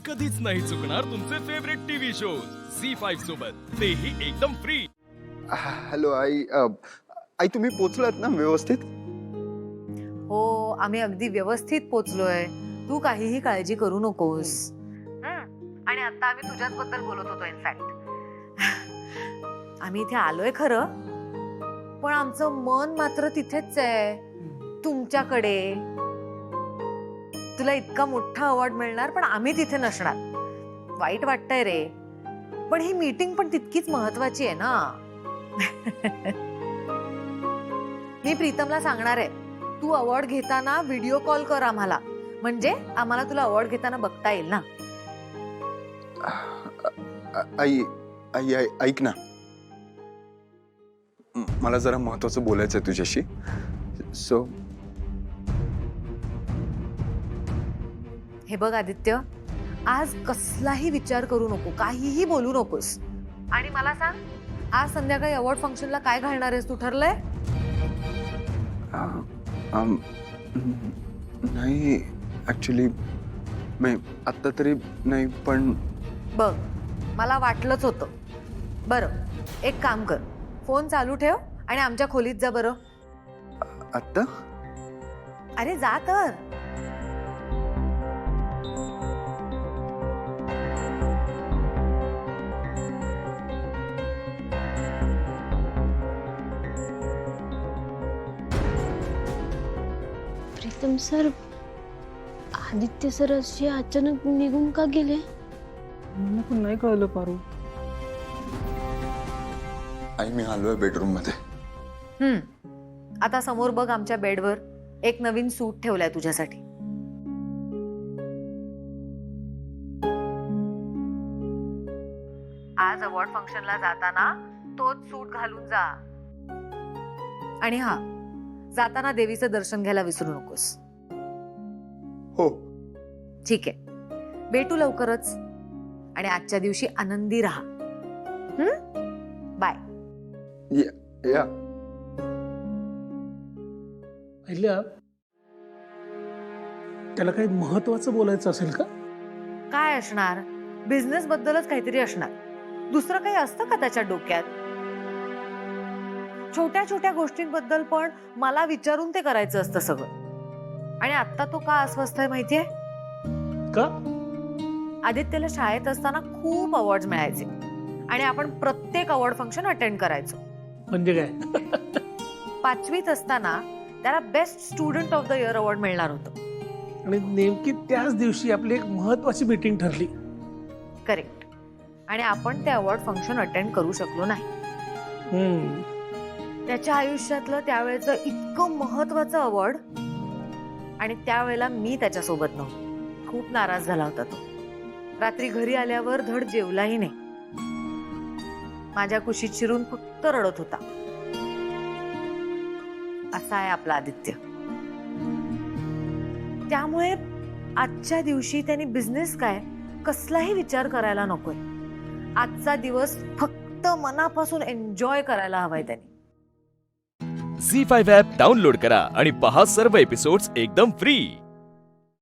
कधीच नाही चुकणार तुमचे फेवरेट टीव्ही शोज झी5 सोबत, तेही एकदम फ्री. हॅलो आई. आई तुम्ही पोचलात ना व्यवस्थित? हो, आम्ही अगदी व्यवस्थित पोचलोय. तू काहीही काळजी करू नकोस. आणि आता आम्ही तुझ्याच बद्दल बोलत होतो इनफॅक्ट. आम्ही इथे आलोय खरं, पण आमचं मन मात्र तिथेच आहे, तुमच्याकडे. तुला इतका मोठा अवॉर्ड मिळणार पण आम्ही तिथे नसणार. वाईट वाटतंय रे, पण ही मीटिंग पण तितकीच महत्वाची आहे ना. मी प्रीतमला सांगणार आहे, तू अवॉर्ड घेताना व्हिडिओ कॉल कर आम्हाला, म्हणजे आम्हाला तुला अवॉर्ड घेताना बघता येईल ना. आई आई आई ऐक ना, मला जरा महत्वाचं बोलायचं आहे तुझ्याशी. सो हे बघ आदित्य, आज कसलाही विचार करू नको, काहीही बोलू नकोस. आणि मला सांग, आज संध्याकाळी अवॉर्ड फंक्शनला काय घालणार आहेस, तू ठरलंय? नाही ऍक्च्युली मी आत्ता तरी नाही, पण बघ, मला वाटलंच होतं. बरं, एक काम कर, फोन चालू ठेव आणि आमच्या खोलीत जा बरं. आत्ता? अरे जा तर. प्रीतम सर, आदित्य सर असे अचानक निघून का गेले? मला पण नाही कळलं पारू. आई मी आलोय बेडरूम मध्ये. आता समोर बघ, आमच्या बेडवर एक नवीन सूट ठेवलाय तुझ्यासाठी. आज अवॉर्ड फंक्शनला जाताना तोच सूट घालून जा. आणि हा, जाताना देवीचं दर्शन घ्यायला विसरू नकोस. हो. ठीक आहे, भेटू लवकरच. आणि आजच्या दिवशी आनंदी राहा. बाय. या पहिल्या त्याला काही महत्वाचं बोलायचं असेल का? काय असणार? बिझनेस बद्दलच काहीतरी असणार. दुसरं काही असतं का त्याच्या डोक्यात? छोट्या छोट्या गोष्टींबद्दल पण मला विचारून ते करायचं असतं सगळं. आणि आता तो का अस्वस्थ आहे माहितीये का? आदित्यला शाळेत असताना खूप अवॉर्ड मिळायचे आणि आपण प्रत्येक अवॉर्ड फंक्शन अटेंड करायचो. म्हणजे काय? 5वीत असताना त्याला best student of the year award मिळणार होतं. आणि नेमकी त्याच दिवशी आपली एक महत्वाची मीटिंग ठरली. करेक्ट. आणि आपण ते अवॉर्ड फंक्शन अटेंड करू शकलो नाही. त्याच्या आयुष्यातलं त्यावेळेचं इतकं महत्वाचं अवॉर्ड, आणि त्यावेळेला मी त्याच्यासोबत नव्हतो. खूप नाराज झाला होता तो. रात्री घरी आल्यावर धड जेवलाही नाही. माझ्या कुशीत शिरून फक्त रडत होता. असा आहे आपला आदित्य. त्यामुळे आजच्या दिवशी त्यांनी बिझनेस काय, कसलाही विचार करायला नकोय. आजचा दिवस फक्त मनापासून एन्जॉय करायला हवाय त्यांनी. झी5 ॲप डाउनलोड करा आणि पहा सर्व एपिसोड्स एकदम फ्री.